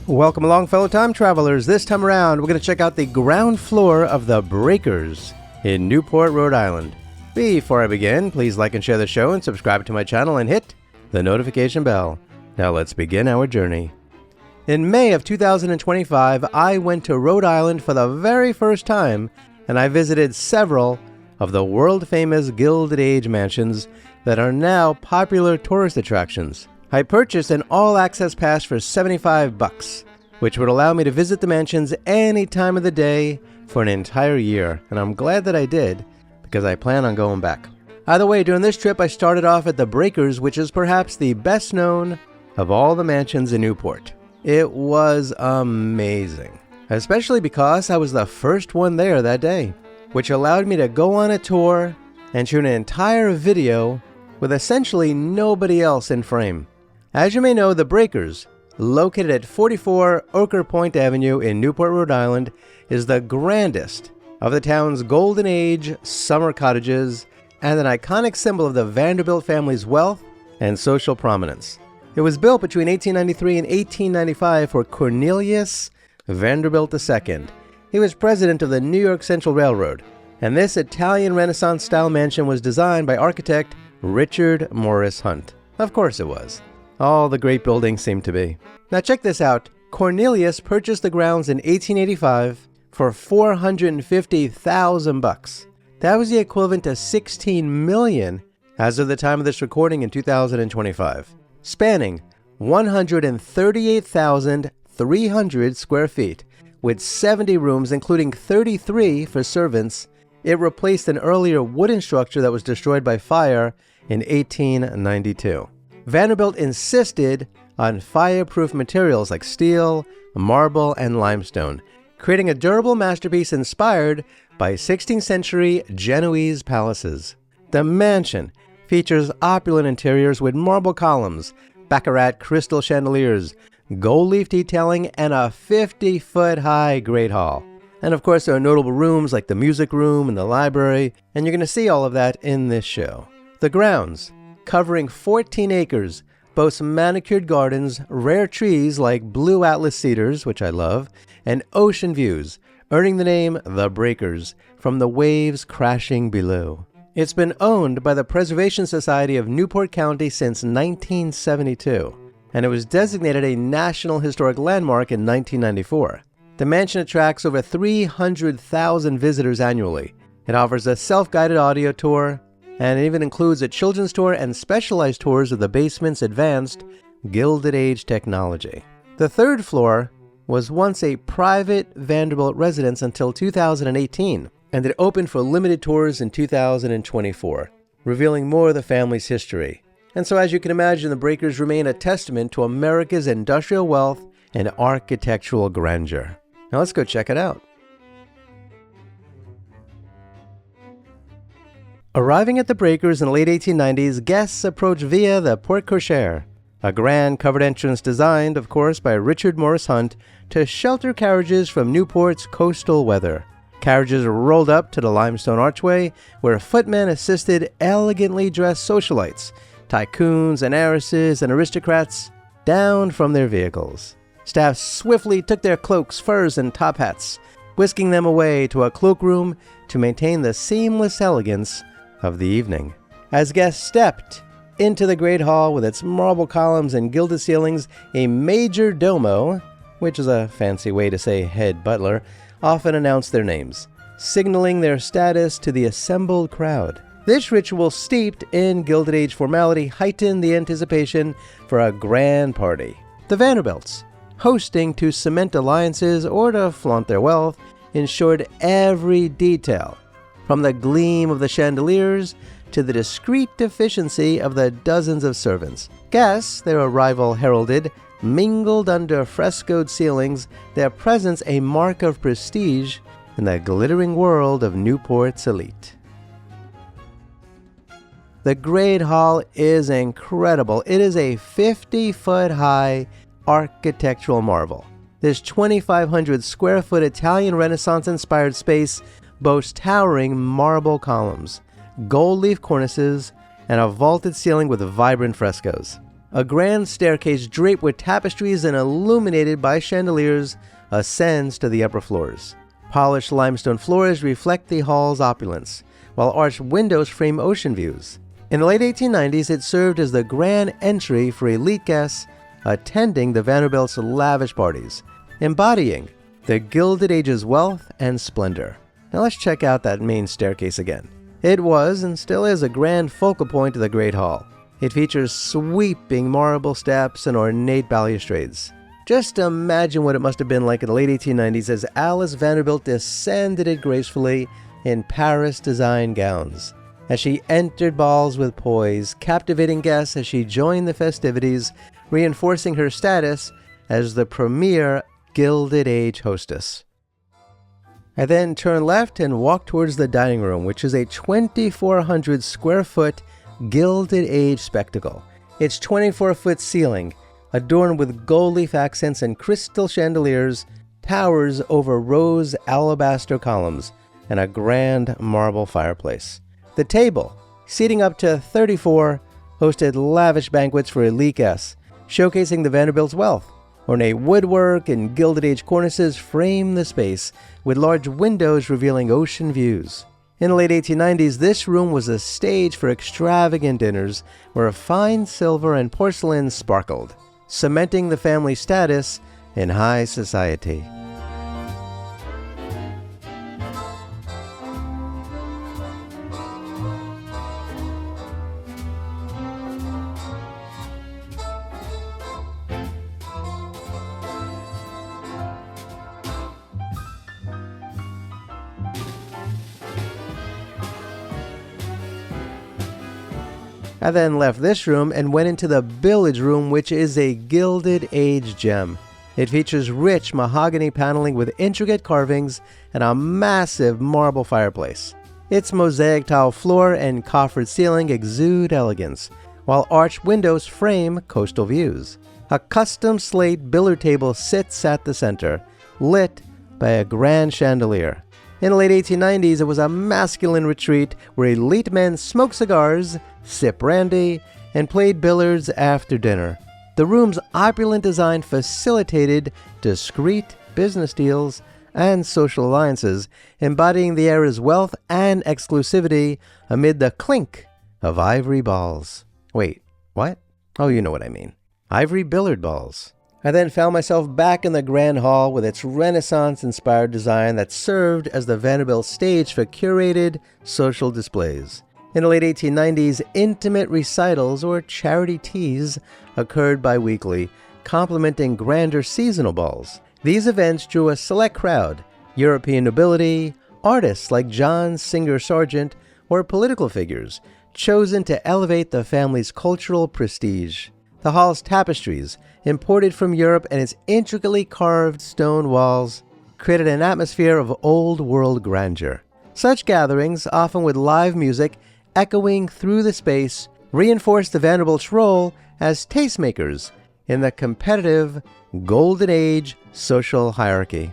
Welcome along, fellow time travelers. This time around, we're going to check out the ground floor of the Breakers in Newport, Rhode Island. Before I begin, please like and share the show and subscribe to my channel and hit the notification bell. Now let's begin our journey. In May of 2025, I went to Rhode Island for the very first time, and I visited several of the world-famous Gilded Age mansions that are now popular tourist attractions. I purchased an all-access pass for $75, which would allow me to visit the mansions any time of the day for an entire year, and I'm glad that I did, because I plan on going back. Either way, during this trip I started off at the Breakers, which is perhaps the best known of all the mansions in Newport. It was amazing, especially because I was the first one there that day, which allowed me to go on a tour and shoot an entire video with essentially nobody else in frame. As you may know, the Breakers, located at 44 Ochre Point Avenue in Newport, Rhode Island, is the grandest of the town's Golden Age summer cottages and an iconic symbol of the Vanderbilt family's wealth and social prominence. It was built between 1893 and 1895 for Cornelius Vanderbilt II. He was president of the New York Central Railroad, and this Italian Renaissance-style mansion was designed by architect Richard Morris Hunt. Of course it was. All the great buildings seem to be. Now check this out. Cornelius purchased the grounds in 1885 for $450,000. That was the equivalent to $16 million as of the time of this recording in 2025, spanning 138,300 square feet with 70 rooms, including 33 for servants. It replaced an earlier wooden structure that was destroyed by fire in 1892. Vanderbilt insisted on fireproof materials like steel, marble, and limestone, creating a durable masterpiece inspired by 16th century Genoese palaces. The mansion features opulent interiors with marble columns, baccarat crystal chandeliers, gold leaf detailing, and a 50-foot-high great hall. And of course, there are notable rooms like the music room and the library, and you're going to see all of that in this show. The grounds, covering 14 acres, boasts manicured gardens, rare trees like blue Atlas cedars, which I love, and ocean views, earning the name The Breakers from the waves crashing below. It's been owned by the Preservation Society of Newport County since 1972, and it was designated a National Historic Landmark in 1994. The mansion attracts over 300,000 visitors annually. It offers a self-guided audio tour, and it even includes a children's tour and specialized tours of the basement's advanced Gilded Age technology. The third floor was once a private Vanderbilt residence until 2018, and it opened for limited tours in 2024, revealing more of the family's history. And so, as you can imagine, the Breakers remain a testament to America's industrial wealth and architectural grandeur. Now let's go check it out. Arriving at the Breakers in the late 1890s, guests approach via the porte cochere, a grand covered entrance designed, of course, by Richard Morris Hunt to shelter carriages from Newport's coastal weather. Carriages rolled up to the limestone archway, where footmen assisted elegantly dressed socialites, tycoons and heiresses and aristocrats down from their vehicles. Staff swiftly took their cloaks, furs, and top hats, whisking them away to a cloakroom to maintain the seamless elegance of the evening. As guests stepped into the Great Hall with its marble columns and gilded ceilings, a major domo, which is a fancy way to say head butler, often announced their names, signaling their status to the assembled crowd. This ritual, steeped in Gilded Age formality, heightened the anticipation for a grand party. The Vanderbilts, hosting to cement alliances or to flaunt their wealth, ensured every detail, from the gleam of the chandeliers to the discreet efficiency of the dozens of servants. Guests, their arrival heralded, mingled under frescoed ceilings, their presence a mark of prestige in the glittering world of Newport's elite. The Great Hall is incredible. It is a 50-foot-high architectural marvel. This 2,500 square foot Italian Renaissance-inspired space boasts towering marble columns, gold leaf cornices, and a vaulted ceiling with vibrant frescoes. A grand staircase draped with tapestries and illuminated by chandeliers ascends to the upper floors. Polished limestone floors reflect the hall's opulence, while arched windows frame ocean views. In the late 1890s, it served as the grand entry for elite guests attending the Vanderbilt's lavish parties, embodying the Gilded Age's wealth and splendor. Now let's check out that main staircase again. It was and still is a grand focal point of the Great Hall. It features sweeping marble steps and ornate balustrades. Just imagine what it must have been like in the late 1890s as Alice Vanderbilt descended it gracefully in Paris-designed gowns. As she entered balls with poise, captivating guests as she joined the festivities, reinforcing her status as the premier Gilded Age hostess. I then turned left and walked towards the dining room, which is a 2,400 square foot Gilded Age spectacle. Its 24-foot ceiling, adorned with gold leaf accents and crystal chandeliers, towers over rose alabaster columns and a grand marble fireplace. The table, seating up to 34, hosted lavish banquets for elite guests, showcasing the Vanderbilt's wealth. Ornate woodwork and Gilded Age cornices frame the space, with large windows revealing ocean views. In the late 1890s, this room was a stage for extravagant dinners where fine silver and porcelain sparkled, cementing the family's status in high society. I then left this room and went into the billiards room, which is a Gilded Age gem. It features rich mahogany paneling with intricate carvings and a massive marble fireplace. Its mosaic tile floor and coffered ceiling exude elegance, while arched windows frame coastal views. A custom slate billiard table sits at the center, lit by a grand chandelier. In the late 1890s, it was a masculine retreat where elite men smoked cigars, sipped brandy, and played billiards after dinner. The room's opulent design facilitated discreet business deals and social alliances, embodying the era's wealth and exclusivity amid the clink of ivory balls. Wait, what? Oh, you know what I mean. Ivory billiard balls. I then found myself back in the Grand Hall with its Renaissance-inspired design that served as the Vanderbilt stage for curated social displays. In the late 1890s, intimate recitals or charity teas occurred bi-weekly, complementing grander seasonal balls. These events drew a select crowd, European nobility, artists like John Singer Sargent, or political figures, chosen to elevate the family's cultural prestige. The hall's tapestries, imported from Europe, and its intricately carved stone walls created an atmosphere of old-world grandeur. Such gatherings, often with live music echoing through the space, reinforced the Vanderbilt's role as tastemakers in the competitive Golden Age social hierarchy.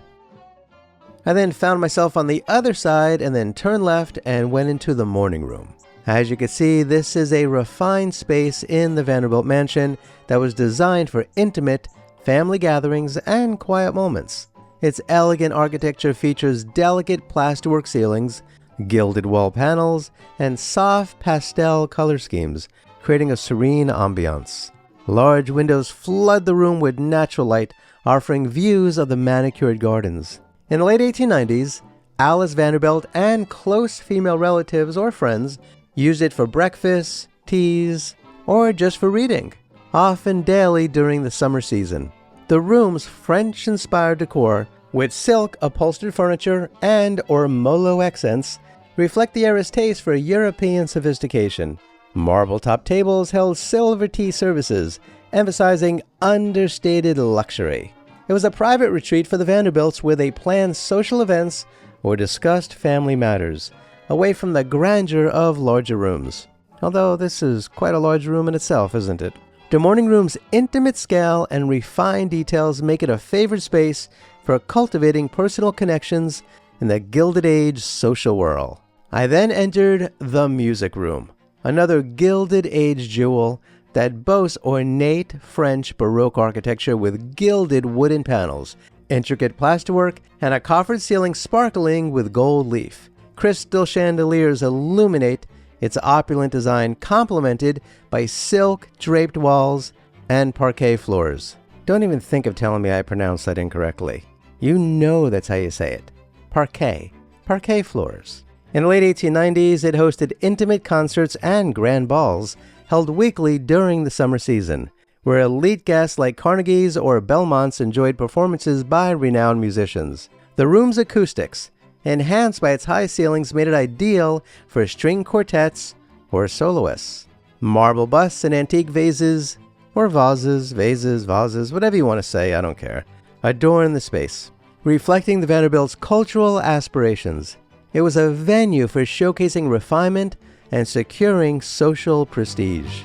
I then found myself on the other side and then turned left and went into the morning room. As you can see, this is a refined space in the Vanderbilt mansion that was designed for intimate family gatherings and quiet moments. Its elegant architecture features delicate plasterwork ceilings, gilded wall panels, and soft pastel color schemes, creating a serene ambiance. Large windows flood the room with natural light, offering views of the manicured gardens. In the late 1890s, Alice Vanderbilt and close female relatives or friends used it for breakfasts, teas, or just for reading, often daily during the summer season. The room's French-inspired decor, with silk upholstered furniture and ormolu accents, reflect the era's taste for European sophistication. Marble-top tables held silver tea services, emphasizing understated luxury. It was a private retreat for the Vanderbilts where they planned social events or discussed family matters, away from the grandeur of larger rooms. Although this is quite a large room in itself, isn't it? The morning room's intimate scale and refined details make it a favorite space for cultivating personal connections in the Gilded Age social whirl. I then entered the music room, another Gilded Age jewel that boasts ornate French Baroque architecture with gilded wooden panels, intricate plasterwork, and a coffered ceiling sparkling with gold leaf. Crystal chandeliers illuminate its opulent design, complemented by silk-draped walls and parquet floors. Don't even think of telling me I pronounced that incorrectly. You know that's how you say it. Parquet. Parquet floors. In the late 1890s, it hosted intimate concerts and grand balls held weekly during the summer season, where elite guests like Carnegie's or Belmont's enjoyed performances by renowned musicians. The room's acoustics, enhanced by its high ceilings, made it ideal for string quartets or soloists. Marble busts and antique vases, or vases, whatever you want to say, I don't care, adorn the space, reflecting the Vanderbilts' cultural aspirations. It was a venue for showcasing refinement and securing social prestige.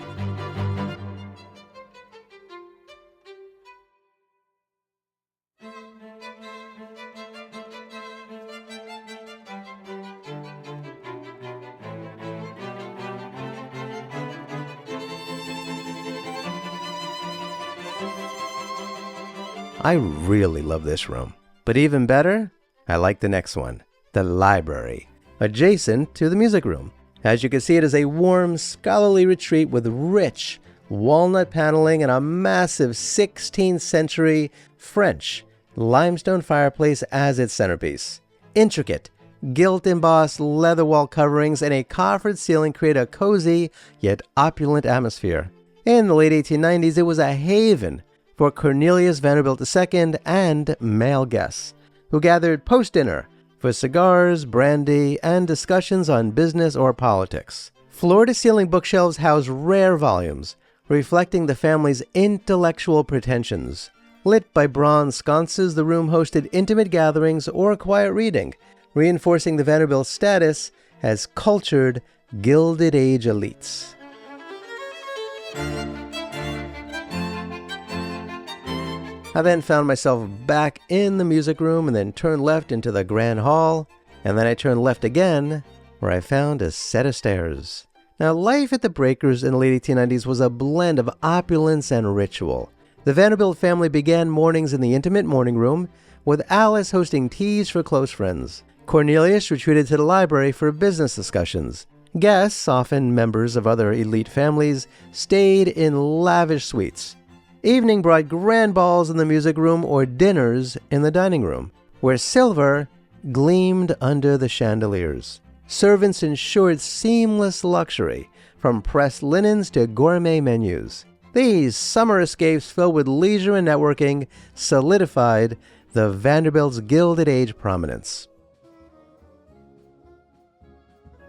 I really love this room. But even better, I like the next one, the library, adjacent to the music room. As you can see, it is a warm, scholarly retreat with rich walnut paneling and a massive 16th century French limestone fireplace as its centerpiece. Intricate, gilt-embossed leather wall coverings and a coffered ceiling create a cozy yet opulent atmosphere. In the late 1890s, it was a haven for Cornelius Vanderbilt II and male guests, who gathered post-dinner for cigars, brandy, and discussions on business or politics. Floor-to-ceiling bookshelves house rare volumes, reflecting the family's intellectual pretensions. Lit by bronze sconces, the room hosted intimate gatherings or quiet reading, reinforcing the Vanderbilt status as cultured, Gilded Age elites. I then found myself back in the music room and then turned left into the grand hall, and then I turned left again, where I found a set of stairs. Now, life at the Breakers in the late 1890s was a blend of opulence and ritual. The Vanderbilt family began mornings in the intimate morning room, with Alice hosting teas for close friends. Cornelius retreated to the library for business discussions. Guests, often members of other elite families, stayed in lavish suites. Evening brought grand balls in the music room or dinners in the dining room, where silver gleamed under the chandeliers. Servants ensured seamless luxury, from pressed linens to gourmet menus. These summer escapes filled with leisure and networking solidified the Vanderbilt's Gilded Age prominence.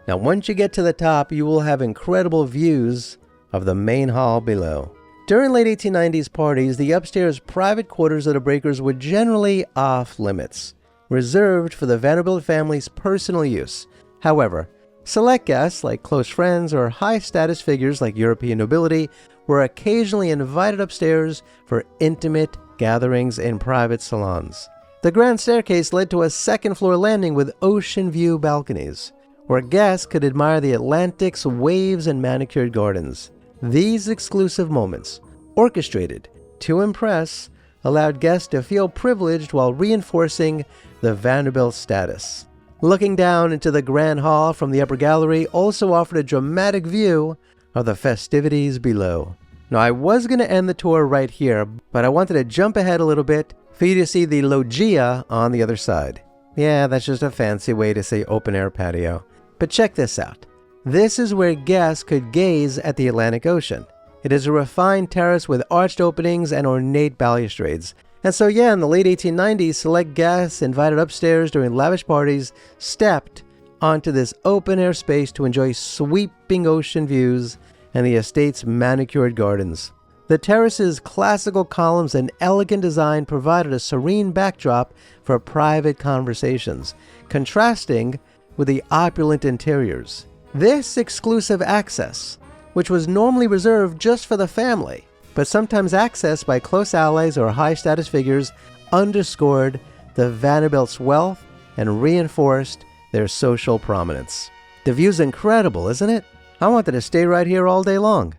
Now, once you get to the top, you will have incredible views of the main hall below. During late 1890s parties, the upstairs private quarters of the Breakers were generally off limits, reserved for the Vanderbilt family's personal use. However, select guests like close friends or high-status figures like European nobility were occasionally invited upstairs for intimate gatherings in private salons. The grand staircase led to a second-floor landing with ocean view balconies, where guests could admire the Atlantic's waves and manicured gardens. These exclusive moments, orchestrated to impress, allowed guests to feel privileged while reinforcing the Vanderbilt status. Looking down into the grand hall from the upper gallery also offered a dramatic view of the festivities below. Now, I was going to end the tour right here, but I wanted to jump ahead a little bit for you to see the loggia on the other side. Yeah, that's just a fancy way to say open-air patio. But check this out. This is where guests could gaze at the Atlantic Ocean. It is a refined terrace with arched openings and ornate balustrades. And so yeah, in the late 1890s, select guests invited upstairs during lavish parties stepped onto this open-air space to enjoy sweeping ocean views and the estate's manicured gardens. The terrace's classical columns and elegant design provided a serene backdrop for private conversations, contrasting with the opulent interiors. This exclusive access, which was normally reserved just for the family, but sometimes accessed by close allies or high-status figures, underscored the Vanderbilt's wealth and reinforced their social prominence. The view's incredible, isn't it? I wanted to stay right here all day long.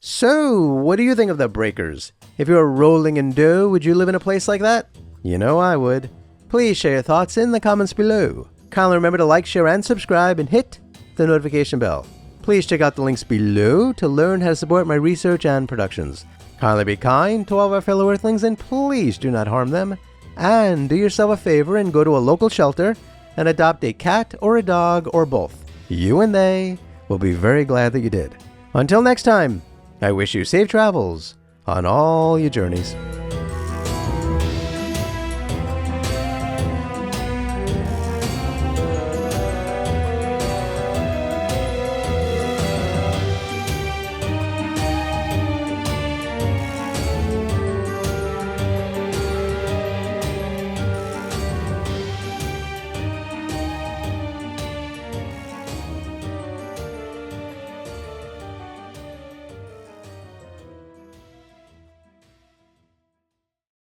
So, what do you think of the breakers? If you were rolling in dough, would you live in a place like that? You know I would. Please share your thoughts in the comments below. Kindly remember to like, share, and subscribe, and hit the notification bell. Please check out the links below to learn how to support my research and productions. Kindly be kind to all of our fellow Earthlings, and please do not harm them. And do yourself a favor and go to a local shelter and adopt a cat or a dog or both. You and they will be very glad that you did. Until next time, I wish you safe travels on all your journeys.